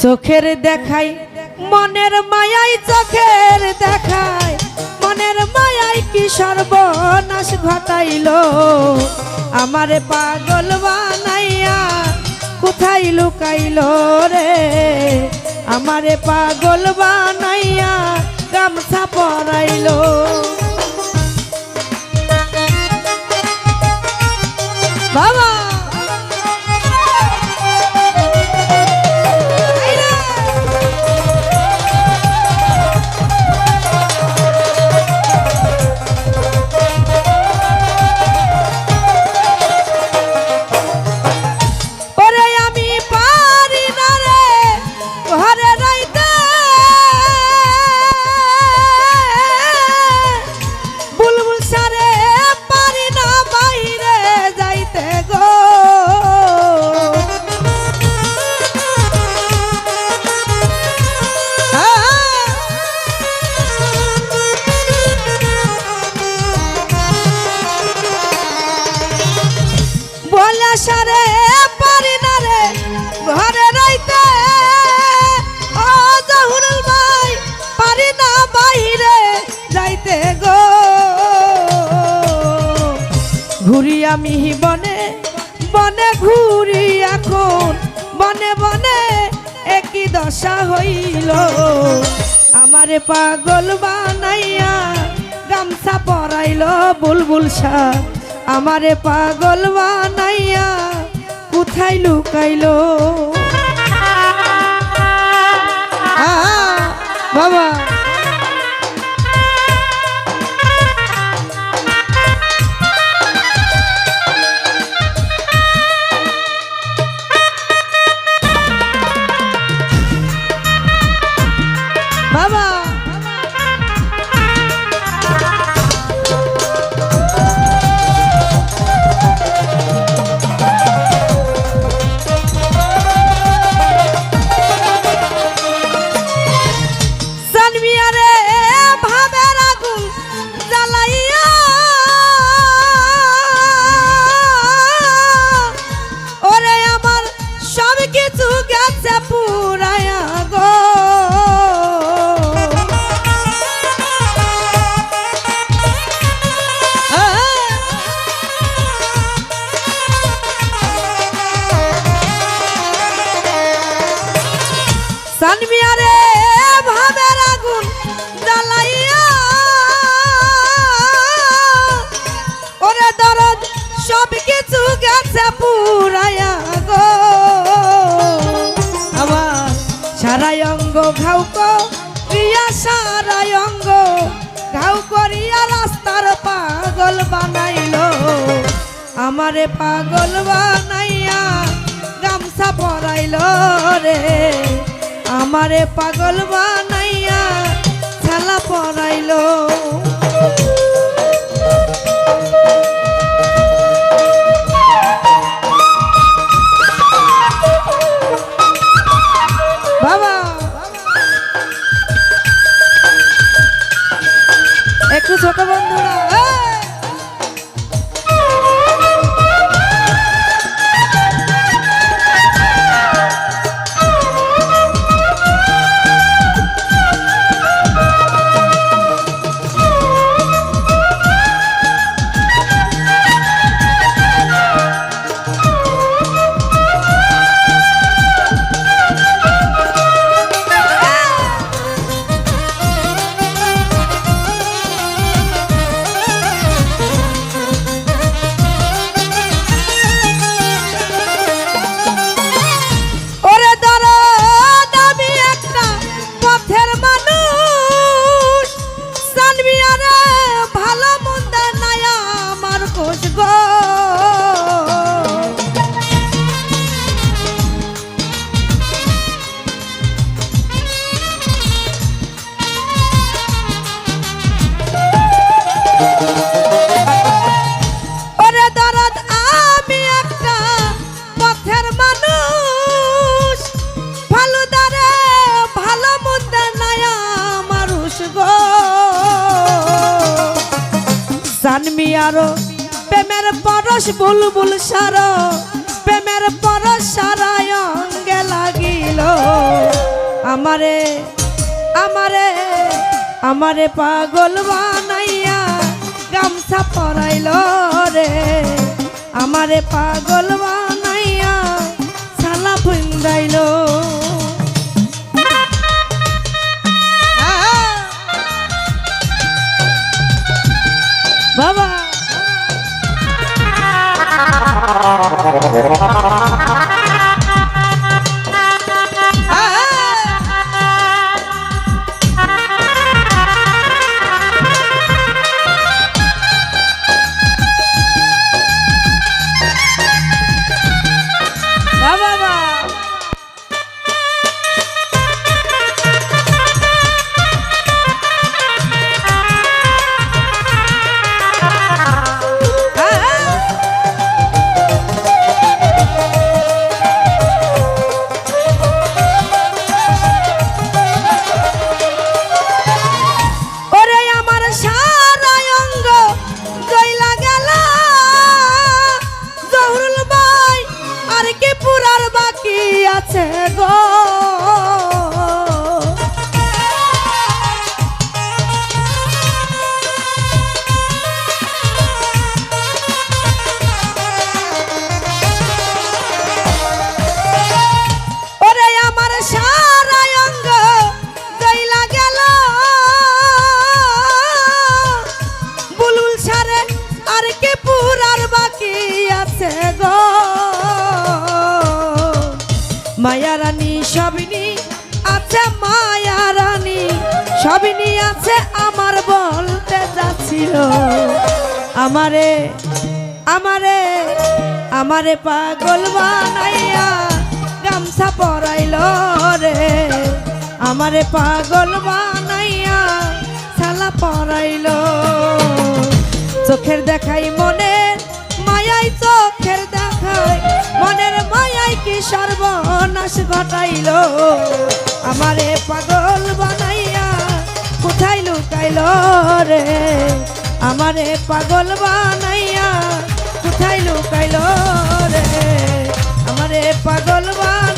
চোখের দেখাই মনের মায়াই, চোখের দেখাই মনের মায়াই কি সর্বনাশ ঘটাইলো। আমারে পাগল বানাইয়া কোথায় লুকাইলো রে, আমারে পাগল বানাইয়া গামছা পরাইলো। বাবা সারে পারি না রে ঘরে রাইতে, ও জহুরুল ভাই পারি না বাইরে যাইতে গো। ঘুরি আমি বনে বনে ঘুরি এখন, বনে বনে একই দশা হইল। আমারে পাগল বানাইয়া গামছা পরাইল বুলবুল শাহ, আমারে পাগল বানাইয়া কোথায় লুকাইলো। বাবা বাবা সানমিয়ারে ভাবের আগুন জ্বালাইয়া, ওরে দরদ সব কিছু গেছে পুরাইয়া গো। আমার সারাই অঙ্গ ঘাউ করিয়া, সারাই অঙ্গ ঘাউ করিয়া রাস্তার পাগল বানাইলো। আমারে পাগল বানাইয়া গামছা পরাইলো রে, আমারে পাগল বানাইয়া ছালা পরাইলো। বাবা একটু ছোট বন্ধুরা সানমিয়ারো প্রেমের পরশ বুলবুল সার, প্রেমের পরশ সারা অঙ্গে লাগিল। আমারে আমারে আমারে পাগল বানাইয়া গামছা পরাইল রে আমারে পাগল বানাইয়া সালা ফুন্দাইল বাবা আছে গো ওরে আমার সারা অঙ্গ জইলা গেল বুলবুল সারে আর কি পুরার বাকি আছে গো মায়া রানী সবিনী আছে মায়া রানী সবিনী আছে আমার বলতে যাচ্ছিল আমারে আমারে আমারে পাগল বানাইয়া গামছা পরাইল রে আমারে পাগল বানাইয়া সালা পরাইল চোখের দেখাই মনের মায়াই চোখের দেখাই মনের মায়াই কি সর্বনাশ ঘটাইল আমারে পাগল বানাইয়া কোথায় লুকাইল রে আমারে পাগল বানাইয়া কোথায় লুকাইল রে আমারে পাগল বানাইয়া